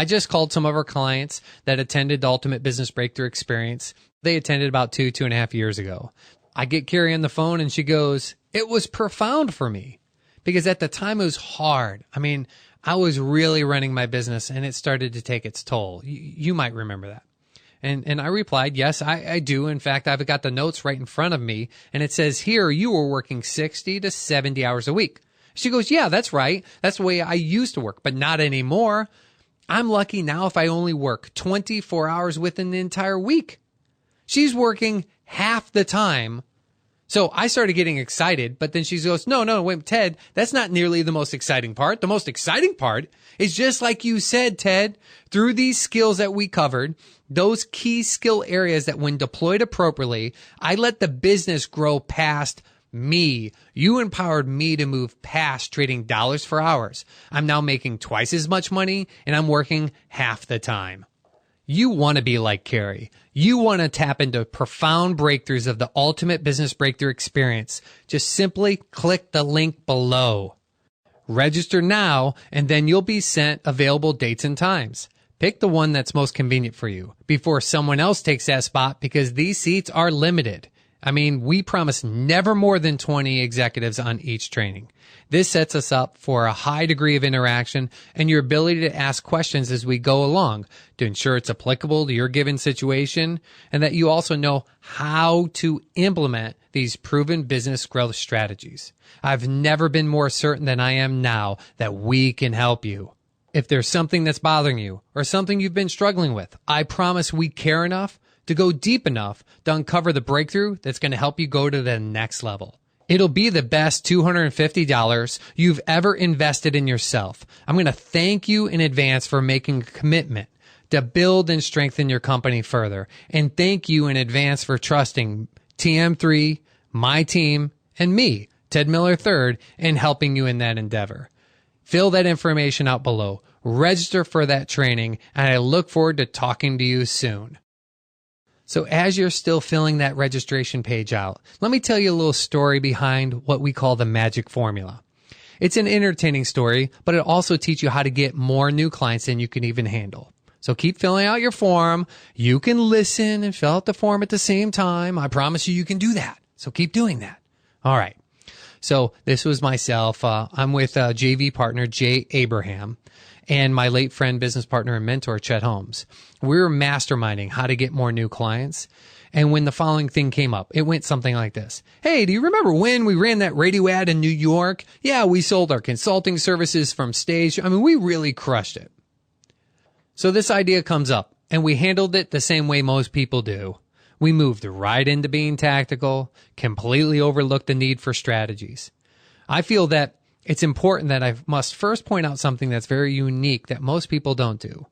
I just called some of our clients that attended the Ultimate Business Breakthrough Experience. They attended about 2.5 years ago. I get Carrie on the phone and she goes, it was profound for me because at the time it was hard. I mean, I was really running my business and it started to take its toll. You might remember that. And I replied, yes, I do. In fact, I've got the notes right in front of me and it says here, you were working 60 to 70 hours a week. She goes, yeah, that's right. That's the way I used to work, but not anymore. I'm lucky now if I only work 24 hours within the entire week. She's working half the time. So I started getting excited, but then she goes, no, wait, Ted, that's not nearly the most exciting part. The most exciting part is just like you said, Ted, through these skills that we covered, those key skill areas that when deployed appropriately, I let the business grow past me. You empowered me to move past trading dollars for hours. I'm now making twice as much money and I'm working half the time. You want to be like Carrie. You want to tap into profound breakthroughs of the Ultimate Business Breakthrough Experience. Just simply click the link below. Register now and then you'll be sent available dates and times. Pick the one that's most convenient for you before someone else takes that spot because these seats are limited. I mean, we promise never more than 20 executives on each training. This sets us up for a high degree of interaction and your ability to ask questions as we go along to ensure it's applicable to your given situation and that you also know how to implement these proven business growth strategies. I've never been more certain than I am now that we can help you. If there's something that's bothering you or something you've been struggling with, I promise we care enough to go deep enough to uncover the breakthrough that's going to help you go to the next level. It'll be the best $250 you've ever invested in yourself. I'm going to thank you in advance for making a commitment to build and strengthen your company further. And thank you in advance for trusting TM3, my team, and me, Ted Miller III, in helping you in that endeavor. Fill that information out below. Register for that training, and I look forward to talking to you soon. So as you're still filling that registration page out, let me tell you a little story behind what we call the magic formula. It's an entertaining story, but it also teaches you how to get more new clients than you can even handle. So keep filling out your form. You can listen and fill out the form at the same time. I promise you can do that. So keep doing that. All right. So this was myself. I'm with JV partner Jay Abraham and my late friend, business partner, and mentor, Chet Holmes. We were masterminding how to get more new clients. And when the following thing came up, it went something like this. Hey, do you remember when we ran that radio ad in New York? Yeah, we sold our consulting services from stage. I mean, we really crushed it. So this idea comes up, and we handled it the same way most people do. We moved right into being tactical, completely overlooked the need for strategies. I feel that it's important that I must first point out something that's very unique that most people don't do.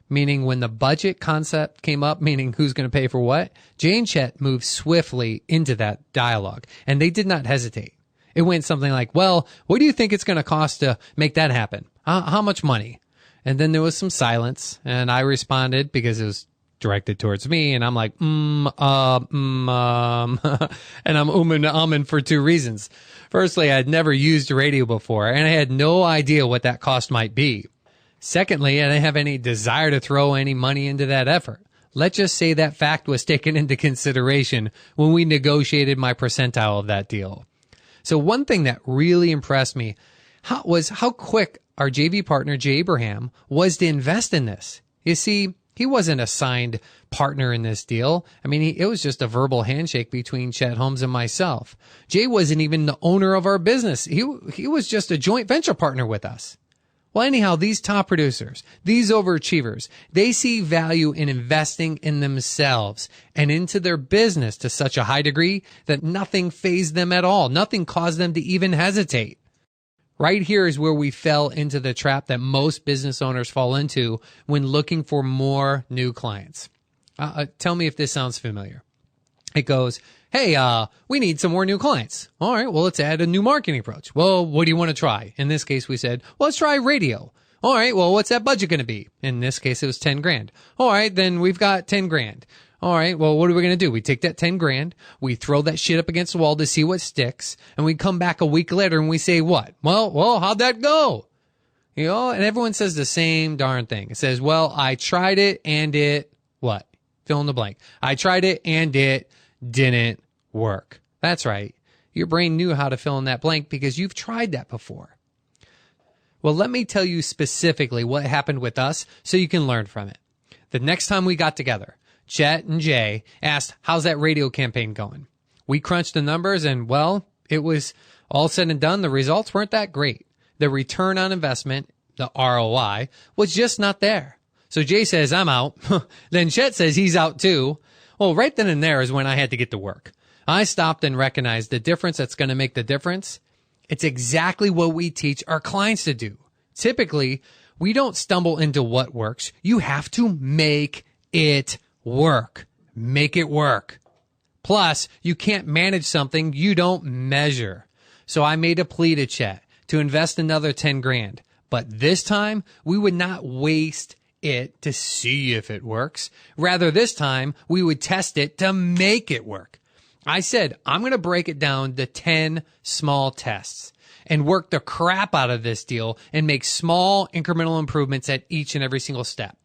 Meaning when the budget concept came up, meaning who's going to pay for what, Jay and Chet moved swiftly into that dialogue, and they did not hesitate. It went something like, well, what do you think it's going to cost to make that happen? How much money? And then there was some silence, and I responded because it was directed towards me, and I'm like, and I'm and umming for two reasons. Firstly, I had never used radio before, and I had no idea what that cost might be. Secondly, I didn't have any desire to throw any money into that effort. Let's just say that fact was taken into consideration when we negotiated my percentile of that deal. So one thing that really impressed me was how quick our JV partner, Jay Abraham, was to invest in this. You see, he wasn't a signed partner in this deal. I mean, it was just a verbal handshake between Chet Holmes and myself. Jay wasn't even the owner of our business. He was just a joint venture partner with us. Well, anyhow, these top producers, these overachievers, they see value in investing in themselves and into their business to such a high degree that nothing fazed them at all. Nothing caused them to even hesitate. Right here is where we fell into the trap that most business owners fall into when looking for more new clients. Tell me if this sounds familiar. It goes, hey, we need some more new clients. All right, well, let's add a new marketing approach. Well, what do you want to try? In this case, we said, well, let's try radio. All right, well, what's that budget going to be? In this case, it was 10 grand. All right, then we've got 10 grand. All right, well, what are we going to do? We take that 10 grand, we throw that shit up against the wall to see what sticks, and we come back a week later and we say what? Well, how'd that go? You know, and everyone says the same darn thing. It says, well, I tried it and it, what? Fill in the blank. I tried it and it didn't work. That's right. Your brain knew how to fill in that blank because you've tried that before. Well, let me tell you specifically what happened with us so you can learn from it. The next time we got together, Chet and Jay asked, how's that radio campaign going? We crunched the numbers and, well, it was all said and done. The results weren't that great. The return on investment, the ROI, was just not there. So Jay says, I'm out. Then Chet says he's out too. Well, right then and there is when I had to get to work. I stopped and recognized the difference that's going to make the difference. It's exactly what we teach our clients to do. Typically, we don't stumble into what works. You have to make it work. Make it work. Plus, you can't manage something you don't measure. So I made a plea to Chet to invest another 10 grand. But this time, we would not waste it to see if it works. Rather, this time, we would test it to make it work. I said, I'm going to break it down to 10 small tests and work the crap out of this deal and make small incremental improvements at each and every single step.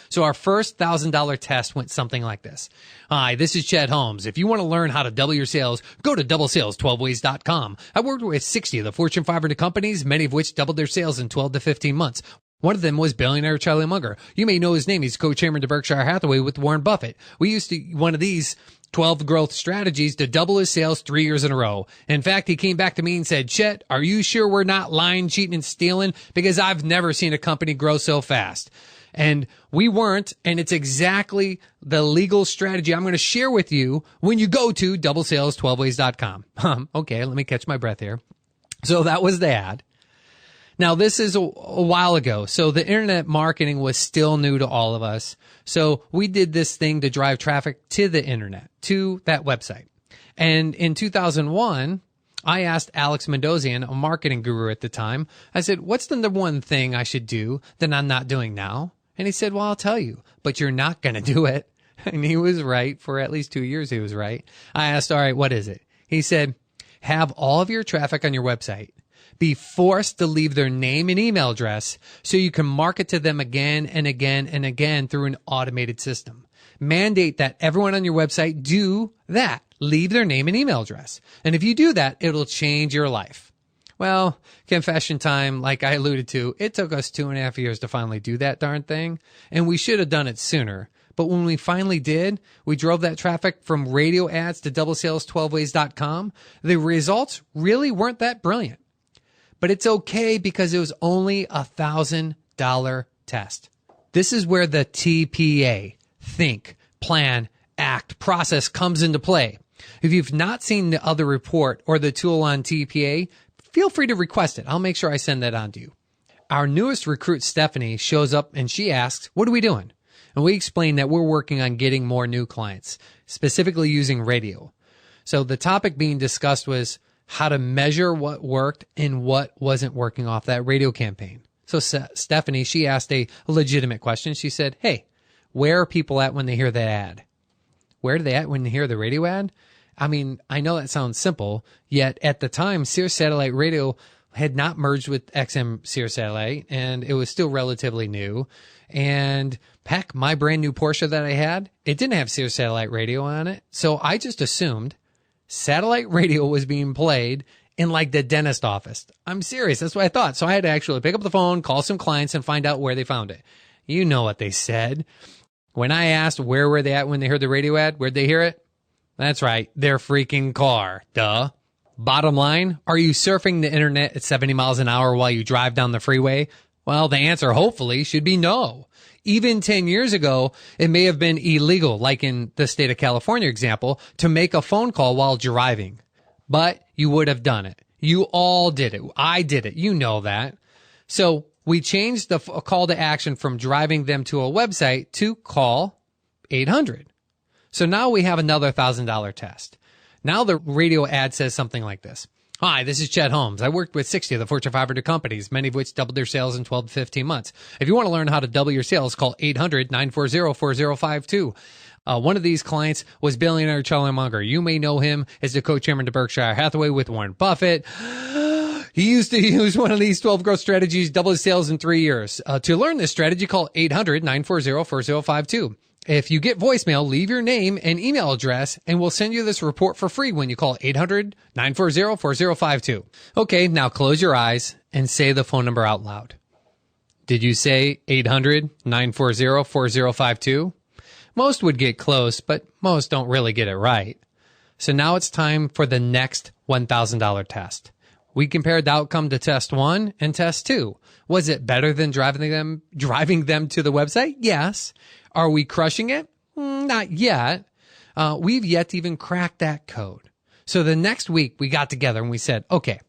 So our first $1,000 test went something like this. Hi, this is Chet Holmes. If you want to learn how to double your sales, go to doublesales12ways.com. I worked with 60 of the Fortune 500 companies, many of which doubled their sales in 12 to 15 months. One of them was billionaire Charlie Munger. You may know his name. He's co-chairman to Berkshire Hathaway with Warren Buffett. We used to one of these 12 growth strategies to double his sales 3 years in a row. In fact, he came back to me and said, Chet, are you sure we're not lying, cheating, and stealing? Because I've never seen a company grow so fast. And we weren't, and it's exactly the strategy I'm going to share with you when you go to doublesales12ways.com. Okay, let me catch my breath here. So that was the ad. Now, this is a while ago, so the internet marketing was still new to all of us. So we did this thing to drive traffic to the internet, to that website. And in 2001, I asked Alex Mendozian, a marketing guru at the time, I said, what's the number one thing I should do that I'm not doing now? And he said, well, I'll tell you, but you're not going to do it. And he was right. For at least 2 years, he was right. I asked, all right, what is it? He said, have all of your traffic on your website be forced to leave their name and email address so you can market to them again and again and again through an automated system. Mandate that everyone on your website do that. Leave their name and email address. And if you do that, it'll change your life. Well, confession time, like I alluded to, it took us 2.5 years to finally do that darn thing. And we should have done it sooner. But when we finally did, we drove that traffic from radio ads to doublesales12ways.com. The results really weren't that brilliant. But it's okay because it was only $1,000 test. This is where the TPA, think, plan, act process comes into play. If you've not seen the other report or the tool on TPA, feel free to request it. I'll make sure I send that on to you. Our newest recruit, Stephanie, shows up and she asks, what are we doing? And we explain that we're working on getting more new clients, specifically using radio. So the topic being discussed was how to measure what worked and what wasn't working off that radio campaign. So Stephanie, she asked a legitimate question. She said, hey, where are people at when they hear that ad? Where are they at when they hear the radio ad? I mean, I know that sounds simple, yet at the time, Sirius Satellite Radio had not merged with XM Sirius Satellite, and it was still relatively new. And heck, my brand new Porsche that I had, it didn't have Sirius Satellite Radio on it. So I just assumed satellite radio was being played in like the dentist office. I'm serious. That's what I thought. So I had to actually pick up the phone, call some clients, and find out where they found it. You know what they said. When I asked where were they at when they heard the radio ad, where'd they hear it? That's right, their freaking car. Duh. Bottom line, are you surfing the internet at 70 miles an hour while you drive down the freeway? Well, the answer hopefully should be no. Even 10 years ago, it may have been illegal, like in the state of California example, to make a phone call while driving. But you would have done it. You all did it. I did it. You know that. So we changed the call to action from driving them to a website to call 800. So now we have another $1,000 test. Now the radio ad says something like this. Hi, this is Chet Holmes. I worked with 60 of the Fortune 500 companies, many of which doubled their sales in 12 to 15 months. If you want to learn how to double your sales, call 800-940-4052. One of these clients was billionaire Charlie Munger. You may know him as the co-chairman to Berkshire Hathaway with Warren Buffett. He used to use one of these 12 growth strategies, double his sales in 3 years. To learn this strategy, call 800-940-4052. If you get voicemail, leave your name and email address, and we'll send you this report for free when you call 800-940-4052. Okay, now close your eyes and say the phone number out loud. Did you say 800-940-4052? Most would get close, but most don't really get it right. So now it's time for the next $1,000 test. We compared the outcome to test 1 and test 2. Was it better than driving them to the website? Yes. Are we crushing it? Not yet. We've yet to even crack that code. So the next week we got together and we said, okay,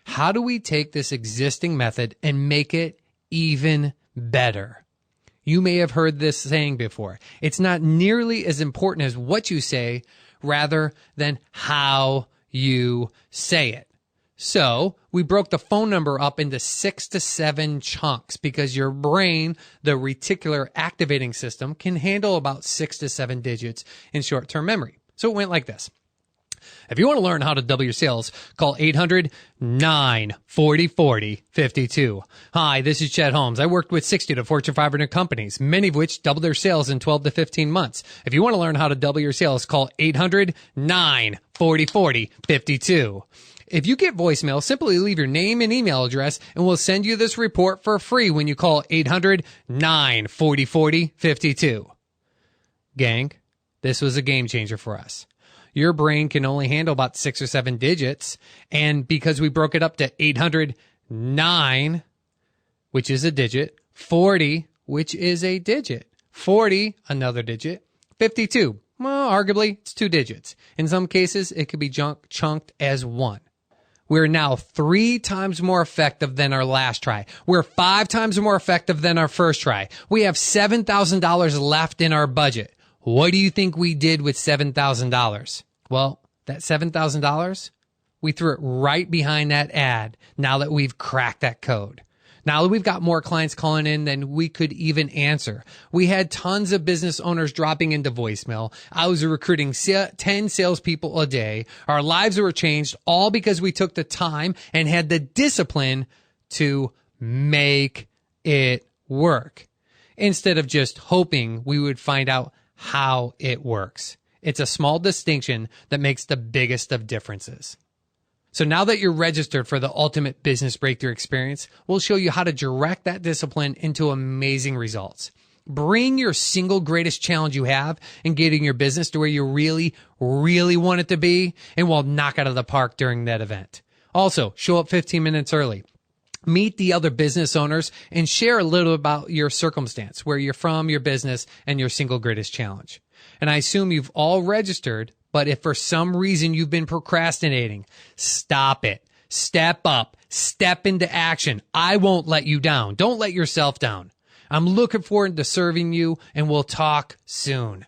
how do we take this existing method and make it even better? You may have heard this saying before. It's not nearly as important as what you say, rather than how you say it. So we broke the phone number up into 6 to 7 chunks because your brain, the reticular activating system, can handle about 6 to 7 digits in short-term memory. So it went like this. If you want to learn how to double your sales, call 800-940-4052. Hi, this is Chet Holmes. I worked with 60 to Fortune 500 companies, many of which doubled their sales in 12 to 15 months. If you want to learn how to double your sales, call 800-940-4052. If you get voicemail, simply leave your name and email address, and we'll send you this report for free when you call 800-940-4052. Gang, this was a game changer for us. Your brain can only handle about 6 or 7 digits. And because we broke it up to 809, which is a digit, 40, which is a digit, 40, another digit, 52, well, arguably it's 2 digits. In some cases, it could be chunked as 1. We're now 3 times more effective than our last try. We're 5 times more effective than our first try. We have $7,000 left in our budget. What do you think we did with $7,000? Well, that $7,000, we threw it right behind that ad now that we've cracked that code. Now that we've got more clients calling in than we could even answer. We had tons of business owners dropping into voicemail. I was recruiting 10 salespeople a day. Our lives were changed all because we took the time and had the discipline to make it work instead of just hoping we would find out how it works. It's a small distinction that makes the biggest of differences. So now that you're registered for the Ultimate Business Breakthrough Experience, we'll show you how to direct that discipline into amazing results. Bring your single greatest challenge you have in getting your business to where you really, really want it to be, and we'll knock out of the park during that event. Also, show up 15 minutes early. Meet the other business owners and share a little about your circumstance, where you're from, your business, and your single greatest challenge. And I assume you've all registered, but if for some reason you've been procrastinating, stop it. Step up. Step into action. I won't let you down. Don't let yourself down. I'm looking forward to serving you, and we'll talk soon.